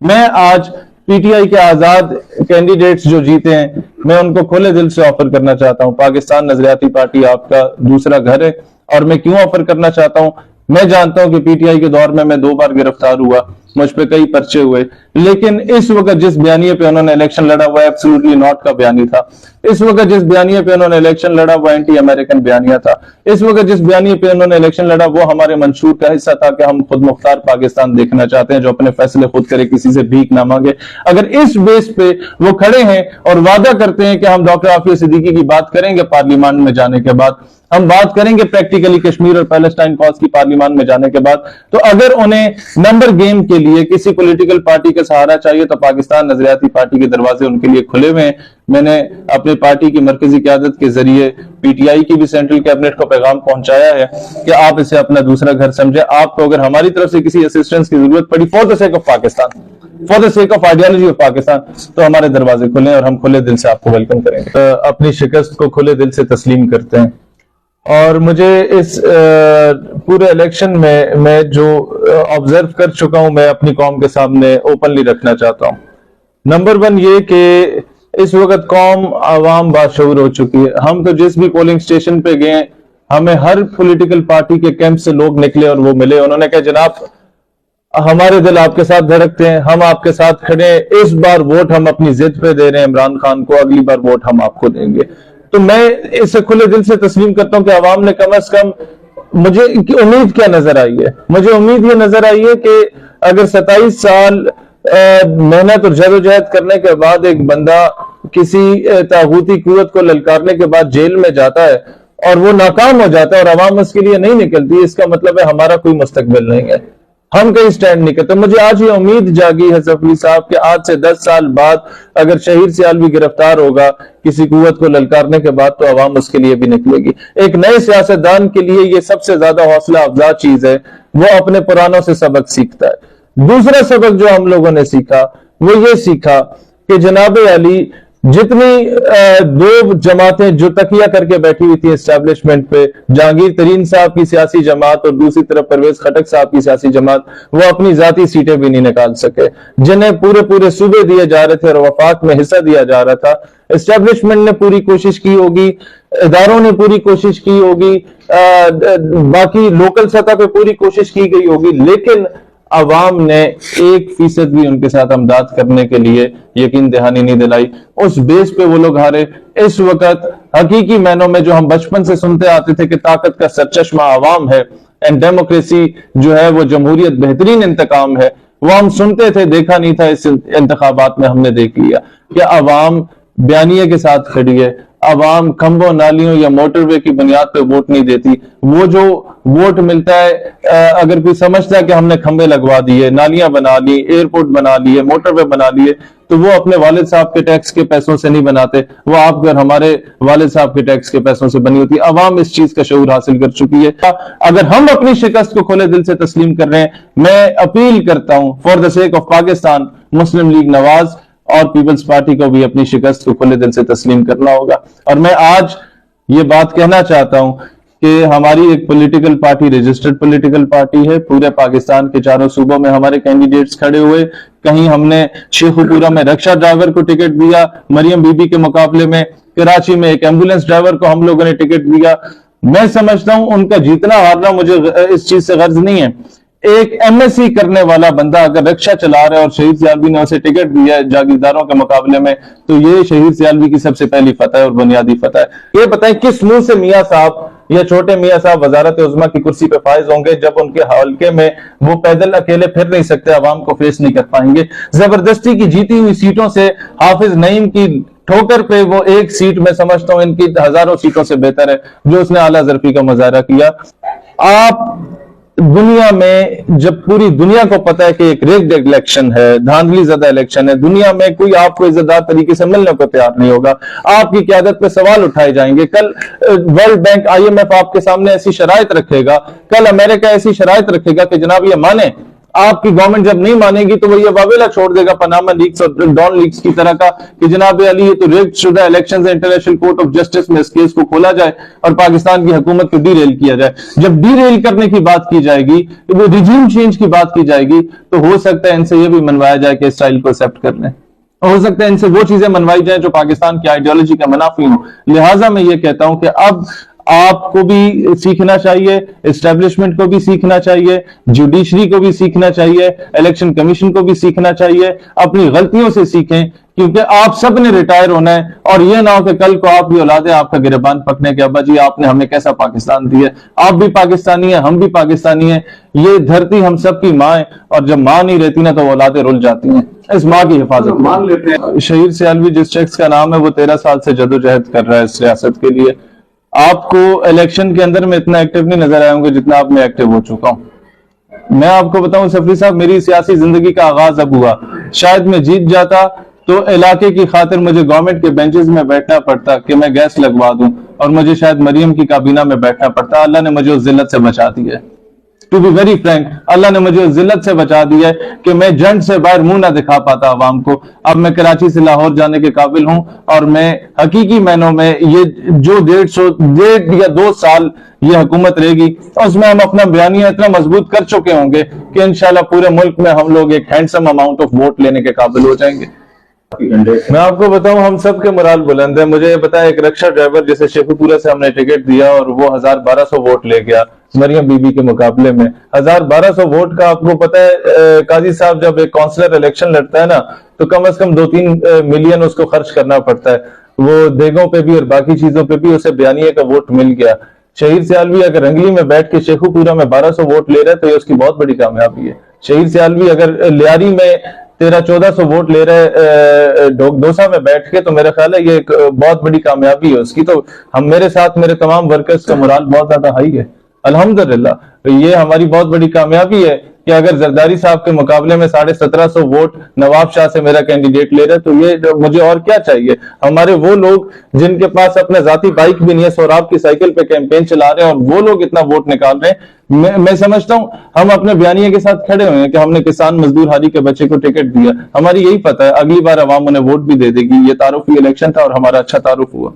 میں آج P T I کے آزاد کینڈیڈیٹس جو جیتے ہیں میں ان کو کھلے دل سے آفر کرنا چاہتا ہوں. پاکستان نظریاتی پارٹی آپ کا دوسرا گھر ہے. اور میں کیوں آفر کرنا چاہتا ہوں؟ میں جانتا ہوں کہ پی ٹی آئی کے دور میں 2 بار گرفتار ہوا, مجھ پہ کئی پرچے ہوئے, لیکن اس وقت جس بیانیے پہ انہوں نے الیکشن لڑا وہ ایبسولوٹلی ناٹ کا بیانی تھا. اس وقت جس بیانیے پہ انہوں نے الیکشن لڑا وہ اینٹی امریکن بیانیہ تھا. اس وقت جس بیانیے پہ انہوں نے الیکشن لڑا وہ ہمارے منشور کا حصہ تھا کہ ہم خود مختار پاکستان دیکھنا چاہتے ہیں جو اپنے فیصلے خود کرے, کسی سے بھیک نہ مانگے. اگر اس بیس پہ وہ کھڑے ہیں اور وعدہ کرتے ہیں کہ ہم ڈاکٹر عافیہ صدیقی کی بات کریں گے پارلیمان میں جانے کے بعد, ہم بات کریں گے پریکٹیکلی کشمیر اور پیلسٹائن کاز کی پارلیمان میں جانے کے بعد, تو اگر انہیں نمبر گیم کے لیے کسی پولیٹیکل پارٹی کا سہارا چاہیے تو پاکستان نظریاتی پارٹی کے دروازے ان کے لیے کھلے ہوئے ہیں. میں نے اپنے پارٹی کی مرکزی قیادت کے ذریعے پی ٹی آئی کی بھی سینٹرل کیبنٹ کو پیغام پہنچایا ہے کہ آپ اسے اپنا دوسرا گھر سمجھے. آپ کو اگر ہماری طرف سے کسی اسسٹنس کی ضرورت پڑی for the sake of Pakistan, for the sake of ideology of Pakistan, تو ہمارے دروازے کھلے ہیں اور ہم کھلے دل سے آپ کو ویلکم کریں گے. اپنی شکست کو کھلے دل سے تسلیم کرتے ہیں. اور مجھے اس پورے الیکشن میں جو آبزرو کر چکا ہوں میں اپنی قوم کے سامنے اوپنلی رکھنا چاہتا ہوں. نمبر 1 یہ کہ اس وقت قوم عوام باشعور ہو چکی ہے. ہم تو جس بھی پولنگ سٹیشن پہ گئے ہمیں ہر پولیٹیکل پارٹی کے کیمپ سے لوگ نکلے اور وہ ملے. انہوں نے کہا جناب ہمارے دل آپ کے ساتھ دھڑکتے ہیں, ہم آپ کے ساتھ کھڑے ہیں, اس بار ووٹ ہم اپنی ضد پہ دے رہے ہیں عمران خان کو, اگلی بار ووٹ ہم آپ کو دیں گے. تو میں اسے کھلے دل سے تسلیم کرتا ہوں کہ عوام نے کم از کم, مجھے امید کیا نظر آئی ہے, مجھے امید یہ نظر آئی ہے کہ اگر 27 سال محنت اور جدوجہد کرنے کے بعد ایک بندہ کسی طاغوتی قوت کو للکارنے کے بعد جیل میں جاتا ہے اور وہ ناکام ہو جاتا ہے اور عوام اس کے لیے نہیں نکلتی, اس کا مطلب ہے ہمارا کوئی مستقبل نہیں ہے, ہم کہیں سٹینڈ نہیں کرتے. مجھے آج یہ امید جاگی ہے صفوی صاحب کہ آج سے 10 سال بعد اگر شہیر سیال بھی گرفتار ہوگا کسی قوت کو للکارنے کے بعد تو عوام اس کے لیے بھی نکلے گی. ایک نئے سیاستدان کے لیے یہ سب سے زیادہ حوصلہ افزا چیز ہے, وہ اپنے پرانوں سے سبق سیکھتا ہے. دوسرا سبق جو ہم لوگوں نے سیکھا وہ یہ سیکھا کہ جناب علی جتنی 2 جماعتیں جو تکیہ کر کے بیٹھی ہوئی تھی اسٹیبلشمنٹ پہ, جہانگیر ترین صاحب کی سیاسی جماعت اور دوسری طرف پرویز خٹک صاحب کی سیاسی جماعت, وہ اپنی ذاتی سیٹیں بھی نہیں نکال سکے. جنہیں پورے صوبے دیے جا رہے تھے اور وفاق میں حصہ دیا جا رہا تھا, اسٹیبلشمنٹ نے پوری کوشش کی ہوگی, اداروں نے پوری کوشش کی ہوگی, باقی لوکل سطح پہ پوری کوشش کی گئی ہوگی, لیکن عوام نے 1% بھی ان کے ساتھ امداد کرنے کے لیے یقین دہانی نہیں دلائی. اس بیس پہ وہ لوگ ہارے. اس وقت حقیقی معنوں میں جو ہم بچپن سے سنتے آتے تھے کہ طاقت کا سرچشمہ عوام ہے اینڈ ڈیموکریسی جو ہے وہ جمہوریت بہترین انتقام ہے, وہ ہم سنتے تھے, دیکھا نہیں تھا. اس انتخابات میں ہم نے دیکھ لیا کہ عوام بیانیے کے ساتھ کھڑی ہے, عوام کھمبوں نالیوں یا موٹر وے کی بنیاد پہ ووٹ نہیں دیتی. وہ جو ووٹ ملتا ہے اگر کوئی سمجھتا ہے کہ ہم نے کھمبے لگوا دیے, نالیاں بنا لی, ایئرپورٹ بنا لیے, موٹر وے بنا لیے, تو وہ اپنے والد صاحب کے ٹیکس کے پیسوں سے نہیں بناتے, وہ آپ اور ہمارے والد صاحب کے ٹیکس کے پیسوں سے بنی ہوتی. عوام اس چیز کا شعور حاصل کر چکی ہے. اگر ہم اپنی شکست کو کھلے دل سے تسلیم کر رہے ہیں, میں اپیل کرتا ہوں for the sake of Pakistan, Muslim League Nawaz اور پیپلز پارٹی کو بھی اپنی شکست کو کھلے دل سے تسلیم کرنا ہوگا. اور میں آج یہ بات کہنا چاہتا ہوں کہ ہماری ایک political party registered political party ہے. پورے پاکستان کے 4 صوبوں میں ہمارے کینڈیڈیٹس کھڑے ہوئے. کہیں ہم نے شیخو پورہ میں رکشہ ڈرائیور کو ٹکٹ دیا مریم بی بی کے مقابلے میں, کراچی میں ایک ایمبولینس ڈرائیور کو ہم لوگوں نے ٹکٹ دیا. میں سمجھتا ہوں ان کا جیتنا ہارنا مجھے اس چیز سے غرض نہیں ہے. ایک ایم ایس سی کرنے والا بندہ اگر رکشہ چلا رہا ہے اور شہید سیالوی نے اسے ٹکٹ دیا ہے جاگیرداروں کے مقابلے میں, تو یہ شہید سیالوی کی سب سے پہلی فتح ہے اور بنیادی فتح ہے. یہ بتائیں کس منہ سے میاں صاحب یا چھوٹے میاں صاحب وزارت عظمیٰ کی کرسی پہ فائز ہوں گے جب ان کے حلقے میں وہ پیدل اکیلے پھر نہیں سکتے, عوام کو فیس نہیں کر پائیں گے. زبردستی کی جیتی ہوئی سیٹوں سے حافظ نعیم کی ٹھوکر پہ وہ ایک سیٹ میں سمجھتا ہوں ان کی ہزاروں سیٹوں سے بہتر ہے جو اس نے اعلیٰ ظرفی کا مظاہرہ کیا. آپ دنیا میں جب پوری دنیا کو پتا ہے کہ ایک ریگڈ الیکشن ہے, دھاندلی زدہ الیکشن ہے, دنیا میں کوئی آپ کو عزت دار طریقے سے ملنے کو تیار نہیں ہوگا. آپ کی قیادت پہ سوال اٹھائے جائیں گے. کل ورلڈ بینک IMF آپ کے سامنے ایسی شرائط رکھے گا, کل امریکہ ایسی شرائط رکھے گا کہ جناب یہ مانیں آپ کی گورنمنٹ جب نہیں مانے گی تو وہ یہ واویلا چھوڑ دے گا پاناما لیکس اور ڈان لیکس کی طرح کا کہ جناب علی یہ تو ریگڈ شدہ elections international court of justice میں اس کیس کو کھولا جائے اور پاکستان کی حکومت کو ڈی ریل کیا جائے. جب ڈی ریل کرنے کی بات کی جائے گی, وہ ریجیم چینج کی بات کی جائے گی, تو ہو سکتا ہے ان سے یہ بھی منوایا جائے کہ اسرائیل کو ایکسپٹ کر لیں, ہو سکتا ہے ان سے وہ چیزیں منوائی جائیں جو پاکستان کی آئیڈیالوجی کا منافی ہوں. لہٰذا میں یہ کہتا ہوں کہ اب آپ کو بھی سیکھنا چاہیے, اسٹیبلشمنٹ کو بھی سیکھنا چاہیے, جوڈیشری کو بھی سیکھنا چاہیے, الیکشن کمیشن کو بھی سیکھنا چاہیے, اپنی غلطیوں سے سیکھیں, کیونکہ آپ سب نے ریٹائر ہونا ہے. اور یہ نہ ہو کہ کل کو آپ بھی اولادیں آپ کا گریبان پکنے کے ابا جی آپ نے ہمیں کیسا پاکستان دیا. آپ بھی پاکستانی ہیں, ہم بھی پاکستانی ہیں, یہ دھرتی ہم سب کی ماں ہے, اور جب ماں نہیں رہتی نا تو اولادیں رل جاتی ہیں. اس ماں کی حفاظت مان لیتے ہیں. شہیر سیالوی جس شخص کا نام ہے وہ 13 سال سے جدوجہد کر رہا ہے اس ریاست کے لیے. آپ کو الیکشن کے اندر میں اتنا ایکٹیو نہیں نظر آیا ہوں گے جتنا آپ میں ایکٹیو ہو چکا ہوں. میں آپ کو بتاؤں سفری صاحب, میری سیاسی زندگی کا آغاز اب ہوا. شاید میں جیت جاتا تو علاقے کی خاطر مجھے گورنمنٹ کے بینچز میں بیٹھنا پڑتا کہ میں گیس لگوا دوں, اور مجھے شاید مریم کی کابینہ میں بیٹھنا پڑتا. اللہ نے مجھے اس ذلت سے بچا دیا ہے. ٹو بی ویری فرینک, اللہ نے مجھے اس ذلت سے بچا دیا ہے کہ میں جنٹ سے باہر منہ نہ دکھا پاتا عوام کو. اب میں کراچی سے لاہور جانے کے قابل ہوں, اور میں حقیقی معنوں میں یہ جو 1.5 یا 2 سال یہ حکومت رہے گی, اس میں ہم اپنا بیانیہ اتنا مضبوط کر چکے ہوں گے کہ انشاءاللہ پورے ملک میں ہم لوگ ایک ہینڈسم اماؤنٹ آف ووٹ لینے کے قابل ہو جائیں گے. میں آپ کو بتاؤں ہم سب کے مرال بلند ہے. مجھے یہ بتایا ایک رکشہ ڈرائیور جسے شیخو پورہ سے ہم نے ٹکٹ دیا اور وہ 1200 ووٹ لے گیا مریم بی بی کے مقابلے میں. 1200 ووٹ کا آپ کو پتا ہے قاضی صاحب, جب ایک کونسلر الیکشن لڑتا ہے نا تو کم از کم 2-3 ملین اس کو خرچ کرنا پڑتا ہے. وہ دیگوں پہ بھی اور باقی چیزوں پہ بھی اسے بیانیے کا ووٹ مل گیا. شہیر سیالوی اگر رنگلی میں بیٹھ کے شیخو پورہ میں 1200 ووٹ لے رہے تو یہ اس کی بہت بڑی کامیابی ہے. شہیر سیالوی اگر لیاری میں 1300-1400 ووٹ لے رہے ڈوسا میں بیٹھ کے, تو میرا خیال ہے یہ ایک بہت بڑی کامیابی ہے اس کی. تو ہم میرے ساتھ میرے تمام ورکرز کا مرال بہت زیادہ ہائی ہے الحمدللہ. یہ ہماری بہت بڑی کامیابی ہے کہ اگر زرداری صاحب کے مقابلے میں 1750 ووٹ نواب شاہ سے میرا کینڈیڈیٹ لے رہے, تو یہ مجھے اور کیا چاہیے. ہمارے وہ لوگ جن کے پاس اپنے ذاتی بائک بھی نہیں ہے, سوراب کی سائیکل پہ کیمپین چلا رہے ہیں, اور وہ لوگ اتنا ووٹ نکال رہے ہیں. میں سمجھتا ہوں ہم اپنے بیانیے کے ساتھ کھڑے ہوئے ہیں کہ ہم نے کسان مزدور ہاری کے بچے کو ٹکٹ دیا. ہماری یہی پتہ ہے اگلی بار عوام انہیں ووٹ بھی دے دے گی. یہ تعارفی الیکشن تھا اور ہمارا اچھا تعارف ہوا.